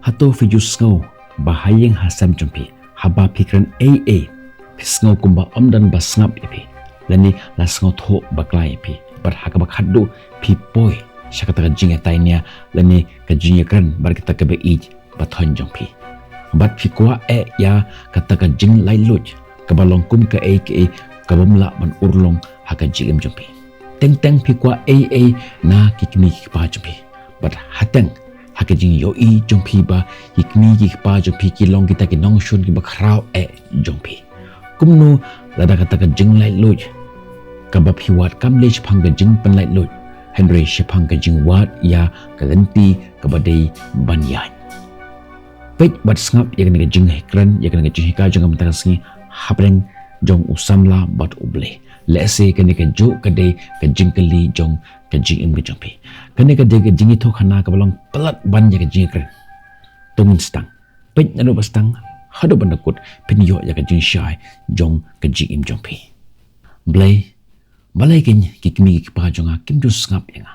Hato fijus ngau bahayang hasam jumpi haba pikran AA pisngau kumba omdan basngap ipi lani lasngau tho baklai ipi berhaka bakhaddu pi poi syakata jinga tainya lani kajinga kran bar kita kebe ij bathon jumpi bat pi kwa ya kata ka jing lai luj kabalong kum ka AK kabamla ban urlong haka jigem jumpi teng pi kwa AA na kikmi pa jumpi bat hateng haka jing yoi jompi ba hikmi ki pa jompi ki long kita ki nong shun ki bakrao jompi kumno lada kata ka jing lai loj ka ba phiwat kam lej phang ka jing pan lai loj Henry shapang ka jing wat ya ka lenti ka ba dei ban ya pet bat ngap ya ka jing hekran ya ka jing ka jong am ta singi hapreng jong usamla bat uble lese ka jo ka dei ka jing kali jong ka jing im ka jompi kene ka dega jingi tho khana ka balong pelat ban ya ka jingi kren tungin stang pet nanu bastang hado bandakut pin yo ya ka jing shai jong ka jing im jompi blai balai ken kikmi ki pa jonga kim jus ngap yanga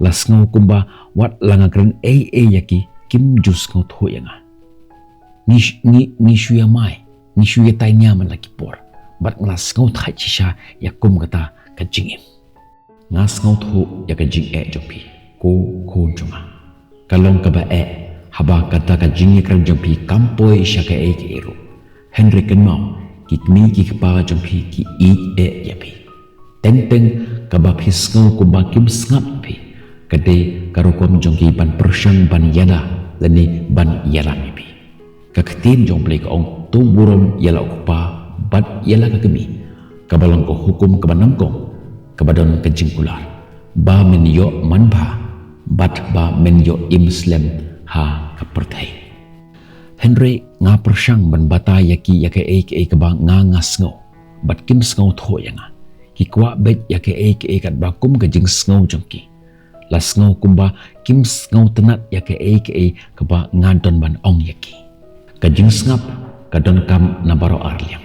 las ngau kumba wat langa kren ya ki kim jus ngau tho yanga ni shuya mai ni shuya tainya man laki por bat las ngau thai chisha ya kum kata ka jing im ngas ngau tho ya ka jing jompi ko jonga kalong ka ba haba kata ka jing kran jompi kampoi shaka ki ero Henry kenmau kikmi ki pa jompi ki yapi teng ka ba phis ngau ko ba kim ngap pi kade karokom jongki ban persyang ban yada lani ban yala pi ka ktin jong play ka ong tu burom yala pa bat yala ka kemi ka balong ko hukum ka banangkong kabadon kejing ular ba men yo manba bat ba men yo imslem ha kapertai Henry nga persyang ban bata yaki yake ka ba nga ngasngo bat kim sngo tho yanga hikwa bet yake kat ba kum kejing sngo jongki las sngo kumba kim sngo tenat yake ka ba ngadon ban ong yaki kejing snap kadon kam nabaro arliang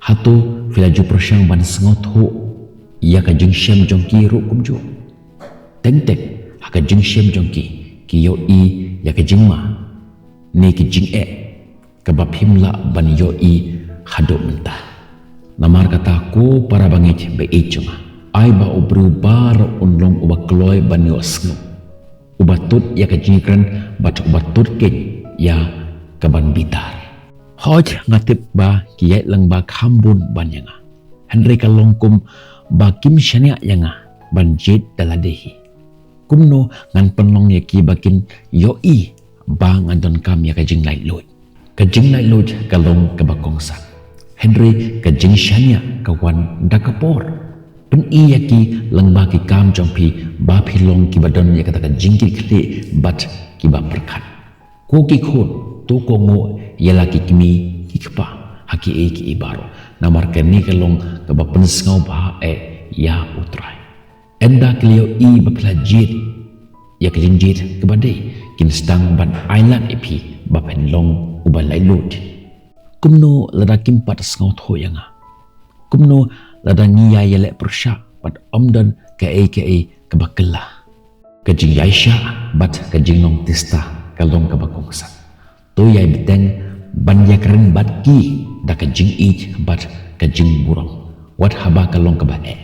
hatu filaju persyang ban sngo tho ya ka jing shem jongki ru kumjo teng haka jing shem jongki ki yo ya ka jing ma ni ki jing ka ba phimla ban yo hado mentah namar kata ko para bangit be ichunga ai ba ubru bar unlong uba kloy ban yo snu uba tut ya ka jing kran bat uba tut ke ya ka ban bitar hoj ngatip ba ki yai lang ba khambun ban yanga Henry kalongkum ba kim shania yanga banjit daladehi kumno ngan penlong yaki bakin yoi ba ngadon kam ya kajing lai lot kalong kabakongsa Henry kajing shania kawan dakapor pen yaki langba ki kam jompi ba philong ki badon ya kata kajing ki khle bat ki ba perkhat ko ki khon to ko ngo yala ki kimi ki kpa haki ki ibaro namar kani kalong kaba pensngau ba ya utrai enda klio bapelajit ya kelinjit kebadai kin stang ban island ipi bapen long ubalai lut kumno lada kimpat ngau tho yanga kumno lada ngiya yele persya pat omdan ka kebakela kajing yaisha bat kajing long tista kalong kabakongsa to yai beteng ban yakren bat ki da kajing bat kajing burong wat haba kalong kabae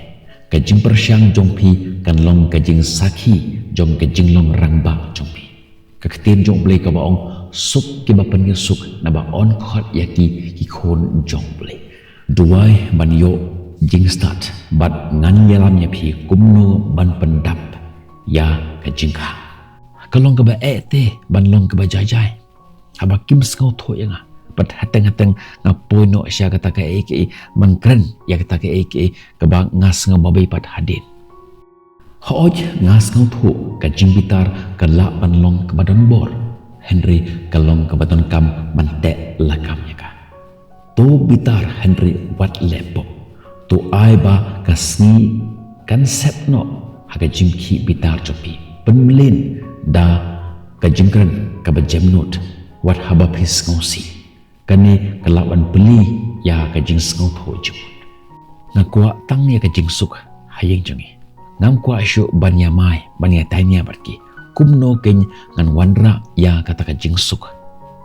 kajing persyang jongpi kan long kajing sakhi jong kajing long rangba jongpi kaktin jong blei ka baong suk ki bapan ge suk na ba on khot yaki ki khon jong blei duai ban yo jing start bat ngan yalam ya phi kumno ban pendap ya kajing ka kalong ka ba te ban long ka ba jajai haba kim skau tho yanga pat hateng ngapoi no sya kata ka mangkren ya kata ka ba ngas ngababai pat hadin hoj ngas ngau thu ka jingbitar ka la panlong ka badan bor Henry kalong ka badan kam mante lakam ya ka to bitar Henry wat lepo to ai ba ka sni kan sepno haga jingki bitar jopi penmelin da ka jingkren ka ba jemnot wat haba phis ngosi kani kelawan beli ya kajing ngau tho ju ngakwa tang ya kajing suk hayeng jongi ngam kwa shu banya mai banya tanya barki kumno ken ngan wanra ya kata ka jingsuk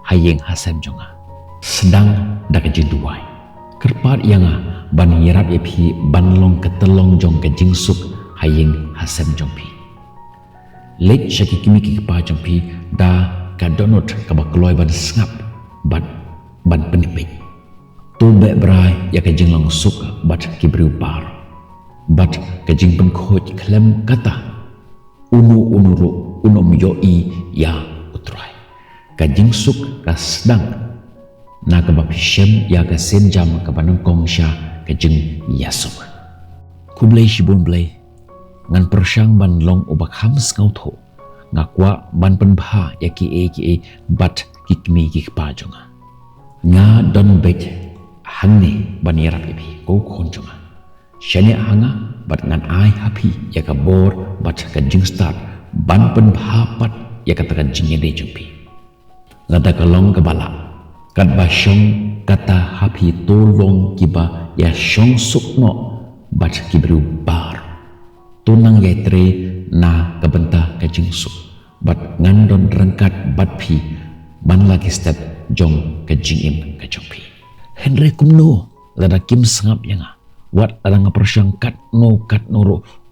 hayeng hasem jonga sedang da ka jinduai kerpat yanga ban hirap epi banlong ketelong jong ka jingsuk hayeng hasem jongpi lek syaki kimi ki pa jongpi da ka donot ka bakloi ban sngap ban penipik tu be brai ya ka jinglong suk bat kibriu par bat ka jing pen khoj klem kata unuru unom yoi ya utrai ka jingsuk ka sedang na ka bap shem ya ka senjam ka banang kong sha ka jing yasuk kublai shibun blai ngan persyang ban long ubak hams ngau tho ngakwa ban pen bha ya ki bat kikmi ki pa jonga nga don bet hangne ban yarap ibi ko khon jonga shanya hanga bat ngan ai happy ya ka bor bat ka jing start ban pen bha pat ya ka ta jing de jumpi ngada ka long ka bala kat ba shong kata happy tolong kiba ya shong sukno bat kibru bar tunang yetre na kabenta ka jingsuk bat ngandon rengkat bat pi ban lagi step jong ka jingim ka jongpi henry kumno lada kim sangap yanga wat ada ngapersyang kat no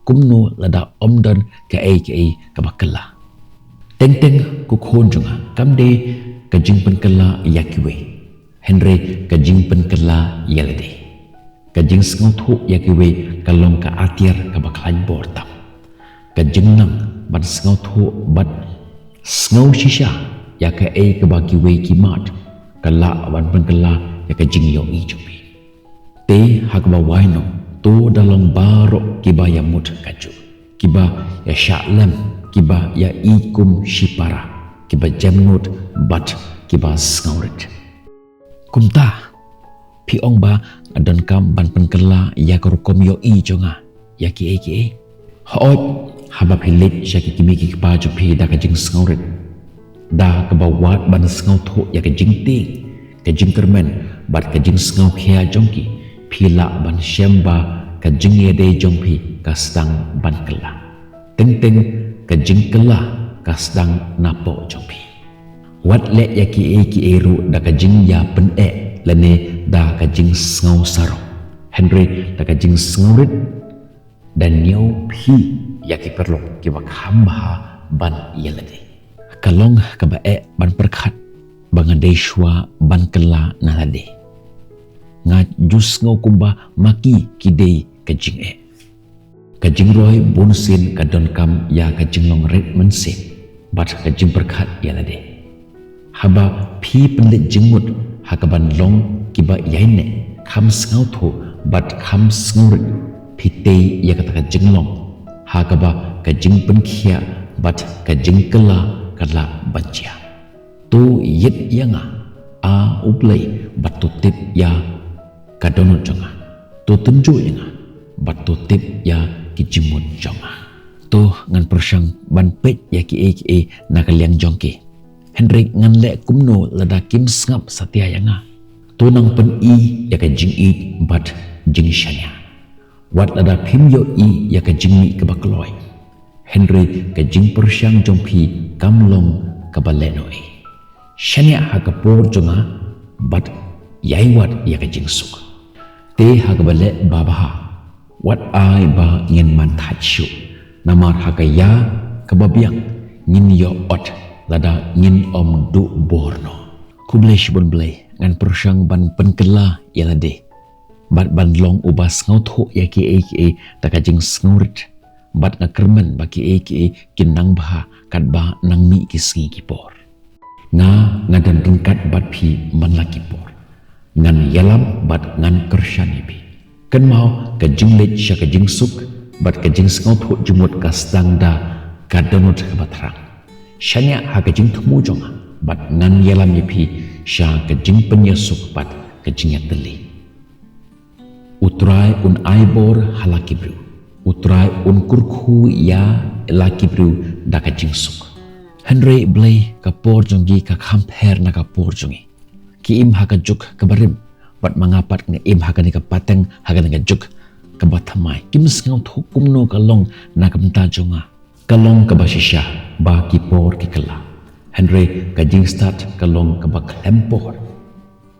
kumno lada omdan ka ka bakala teng ku khon jonga kamde ka jing pen kala yakiwe henry ka jing pen kala yalade ka jing sngau thu yakiwe kalong ka atiar ka baklan bortam ka jing nang ban sngau thu bat sngau shisha ya ka ka bakiwe kimat kala ban pen kala ya ka jing yo i jupi te hakba waino to dalam baro kiba ya mut kaju kiba ya sya'lam kiba ya ikum shipara kiba jamnut bat kiba skaurit kumta pi ong ba adon kam ban pen kala ya korukom yo i jonga ya ki hot haba philit syaki kimi ki pa ju phi da ka jing skaurit da ka bawat ban skau tho ya ka jing ting ka jing kermen bat ka jing skau khia jongki phila ban shemba ka jing ye de jongpi ka stang ban kala teng ka jing kala ka stang napo jongpi wat le ya ki ru da ka jing ya pen lane da ka jing ngau saro henry da ka jing ngaurit dan nyau phi ya ki perlu ki bak hamba ban yelade kalong ka ba ban perkhat bangade shwa ban kala nalade nga jus ngau kumba maki kidei ka jing ka jing roi bonsin ka don kam ya ka jing long red mensin bat ka jing perkhat yelade haba phi penlit jingmut hakaban long kiba yaine kham ngau tho bat kham ngurit phite ya kata ka jinglong hakaba ka jing penkhia bat ka jing kala bancia tu yit yanga a uplay bat tu tip ya ka donut jonga tu tunju yanga bat tu tip ya ki jimut jonga tu ngan persyang ban pet ya ki nakaliang jongki Henry ngan le kumno lada kim sngap satya yanga tunang pen i ya ka jing i bat jing shanya wat lada phim yo i ya ka jing mi ka bakloi Henry ka jing persyang jongpi kamlong ka baleno shanya ha ka por jonga bat yai wat ya ka jing suk te ha ka bale baba wat ai ba ngin man thachu namar ha ka ya ka babiang ngin yo ot lada ngin om du borno kublai shibun blai ngan persyang ban penkela yalade bat ban long ubas ngau tho ya ki ta ka jing sngurit bat na kermen ba ki kinang bah kat ba nang mi ki sngi ki por nga ngadan rengkat bat phi man la ki por ngan yalam bat ngan kersyani bi kan mau ka jing let sya ka jing suk bat ka jing ngau tho jumut ka stang da ka donut ka batrang shanya ha ka jing thmu jonga bat ngan yalam yepi sha ka jing penyesuk bat ka jing yateli utrai un aibor halaki bru utrai un kurkhu ya laki bru da ka jing suk henry blay ka por jongi ka khamper na ka por jongi ki im ha ka juk ka barim bat mangapat nge im ha ka ni ka pateng ha ka ni ka juk ka bathamai kim sngau thukum no ka long na ka mta jonga kalong ka ba sisya ba kipor kikala Henry ka jing start kalong ka ba klempor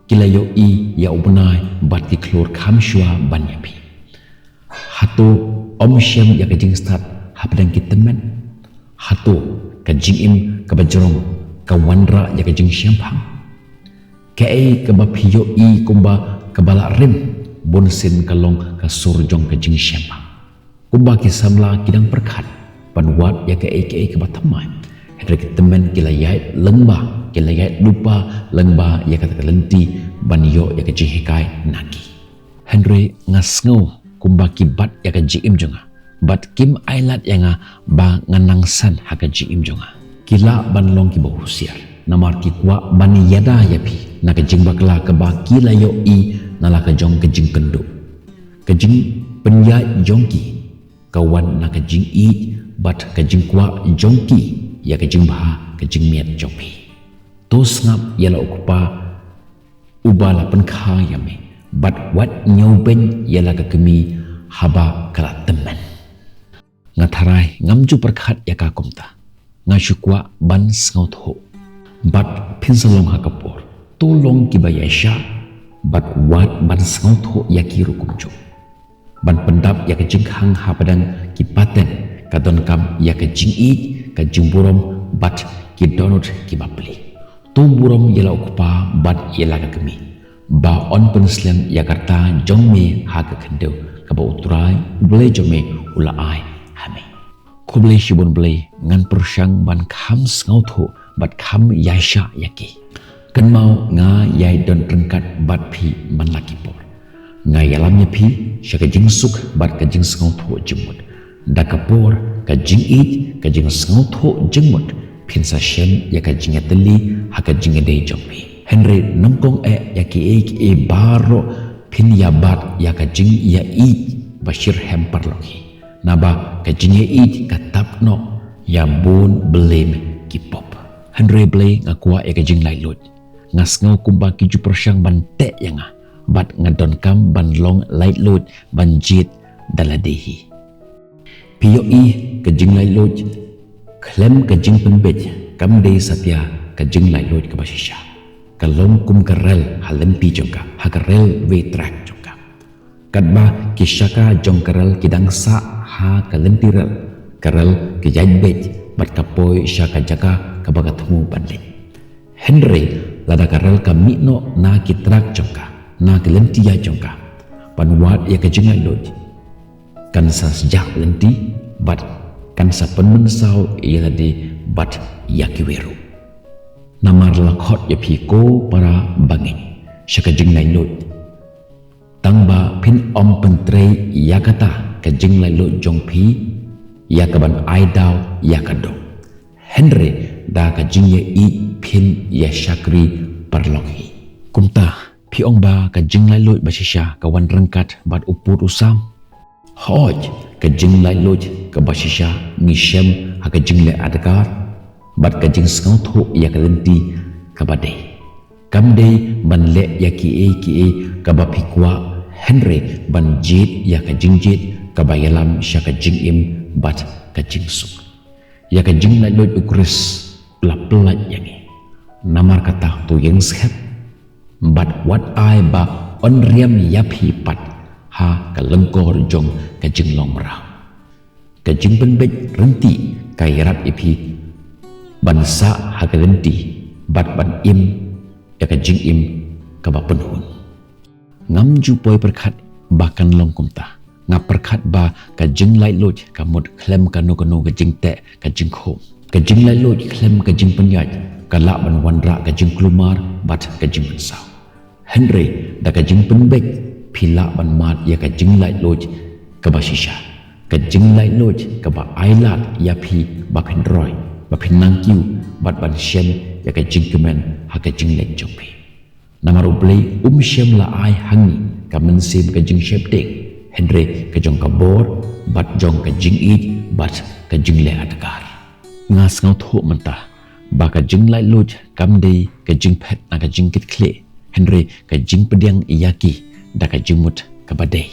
kilayo i ya ubnai bat ki klor kham shwa ban yapi hato om shem ya ka jing start hapdang kitemen hato ka jing im ka ba jorong ka wanra ya ka jing syampang ka ka ba phiyo i kumba ka bala rim bonsin kalong ka surjong ka jing syampang kumba ki samla kidang perkhat panwat ya ka ka ba thamai Henry kitemen kilayait lengba kilayait lupa lengba ya kata kelenti banyo ya ka jing hikai nagi Henry ngasngau kumba ki bat ya ka jim jonga bat kim ailat yang ba nganangsan ha ka jim jonga kila banlong ki bohusiar namar ki kwa bani yada yapi na ka jing bakla ka ba kila yo i nala ka jong ka jing kendo ka jing penya jongki kawan na ka jing i bat ka jing kwa jongki ya ka jing bah ka jing miat jongpi tos ngap yala okupa ubala penkha yame bat wat nyoben yala ka kemi haba kala temen ngatharai ngamju perkhat ya ka komta ngashukwa ban ngau tho bat pinsalong ha kapor tolong kibayasha bat wat ban ngau tho ya ki rukumju ban pendap ya ka jing hang ha padang ki paten ka don kam ya ka jing i ka jing burom bat ki donut ki bapli tu burom yala okupa bat yala ka kemi ba on penslen Jakarta jongme ha ka khendeu ka ba utrai ble jome ula ai hame kuble shibun ble ngan persyang ban kham ngau tho bat kham yasha yaki kan mau nga yai don rengkat bat phi man laki por nga yalamnya phi syaka jing suk bat ka jing ngau tho jemut da ka por ka jing it ka jing ngau tho jemut phin sa shen ya ka jing teli ha ka jing de jompi Henry nongkong yaki e baro phin ya bat ya ka jing ya i bashir hempar loki naba ka jing ya i ka tapno ya bon blem ki pop Henry blay ngakwa ya ka jing lai lut ngas ngau kumba ki ju persyang ban te yanga bat ngadon kam ban long light lut ban jit daladehi piyo i ka jing lai lut klem ka jing penbet kam de satya ka jing lai lut ka basisha kalong kum karel halempi jongka hakarel we track jongka kadba kishaka jongkarel kidang sa ha kalentirel karel kijajbet bat kapoi shaka jaka kabagatmu bandit Henry lada karel kamino na kitrak jongka na kalentia jongka panwat ya kajingai loj kan sa sejak lenti bat kan sa penmensau ia tadi bat yakiweru namar lakhot ya phiko para bangin shaka jing lai lot tangba phin om pentrei yakata ka jing lai lot jong phi yakaban aidaw yakado Henry da ka jing ye i phin ya shakri parlokhi kumta phi ong ba ka jing lai lot basisha ka wan rengkat bat uput usam hoj ka jing lai lot ka basisha ngishem ha ka jing lai adkar bat ka jing ngau tho ya ka lenti ka badai kamde ban le ya ki e ka ba phikwa Henry ban jit ya ka jing jit ka ba yalam sha ka jing im bat ka jing suk ya ka jing lai lot ukris plat yangi namar kata tu yang sep bat wat ai ba on riam ya phi pat ha ka lengkor jong ka jing long mara ka jing ben bet renti ka yarat ipi bansa hakalenti bat ban im ya ka jing im ka ba penhun ngamju poi perkhat bahkan longkumta ngap perkhat ba ka jing lai loj ka mut klem ka no ka jing te ka jing khom ka jing lai loj klem ka jing penyaj ka la ban wanra ka jing klumar bat ka jing pensau Henry da ka jing penbek phila ban mat ya ka jing lai loj ka ba shisha ka jing lai loj ka ba ailat ya phi ba pendroi ba pinang kiu bat ban shem ya ka jing kemen ha ka jing lek jongpi namar ublei shem la ai hangi ka mensim ka jing shep dek Henry ka jong ka bor bat jong ka jing it bat ka jing le adkar ngas ngau tho mentah ba ka jing lai loj kam dei ka jing phet na ka jing kit kle Henry ka jing pediang iyaki da ka jing mut ka badai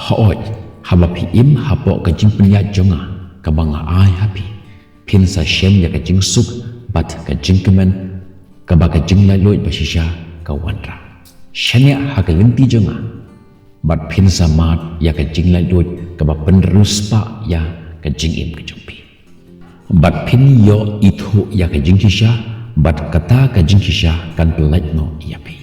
haoj haba pi im hapo ka jing penya jonga kabanga ai happy phin sa shem ya ka jing suk bat ka jing kemen kaba ka jing lai loi basisha ka wanra shanya ha ka lenti jonga bat phin sa mat ya ka jing lai loi kaba penerus pa ya ka jing im ka jompi bat phin yo ithu ya ka jing kisha bat kata ka jing kisha kan pelai no ya pi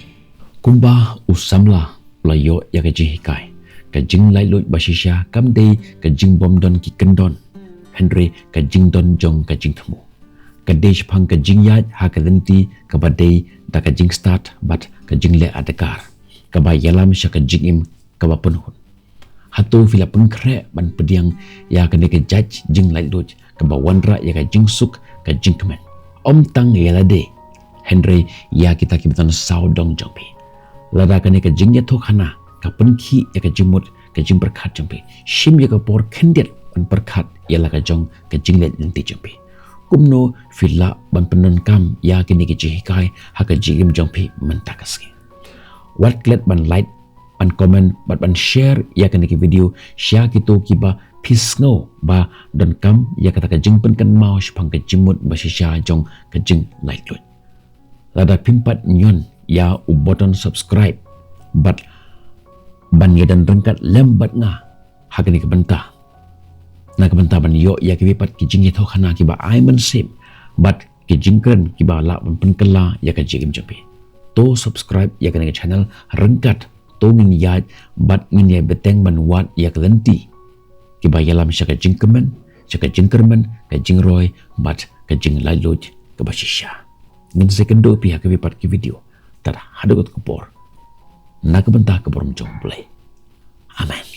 kumba usamla layo ya ka jing hikai ka jing lai loi basisha kam dei ka jing bom don ki kendon Henry ka jing don jong ka jing thmu ka dei phang ka jing yat ha ka lenti ka ba dei da ka jing start bat ka jing le adakar ka ba yalam sha ka jing im ka ba penhun hatu fila pengkre ban pediang ya ka ne ka judge jing lai loi ka ba wanra ya ka jing suk ka jing kemen om tang yala de Henry ya kita ki betan sau dong jongpi lada ka ne ka jing ya thokhana ka penki ya ka jing mut ka jing berkhat jongpi shim ya ka por khendet ban berkhat ya la ka jong ka jing le lenti jongpi kumno fila ban penon kam ya ki ne ki jing kai ha ka jing jongpi mentakaski wat klet ban like ban comment ban share ya ka ne ki video share kito ki ba pisngo ba dan kam ya kata ka jing pen kan mau shpang ka jimut ba shisha jong ka jing like lut lada pimpat nyon ya u button subscribe bat ban ya dan rengkat lembat nga hakani ka benta na ka benta ban yo ya ki pat ki jing ye thokana ki ba ai man sim bat ki jing kren ki ba la ban pen kala ya ka jing japi to subscribe ya ka channel rengkat to ngin ya bat ngin ya beteng ban wat ya ka lenti ki ba yalam sha ka jing kemen sha ka jing kermen ka jing roy bat ka jing lai loj ka ba shisha ngin sekendo pi ha ka pat ki video tar hadagot kupor na ka benta ka borom jong play amen.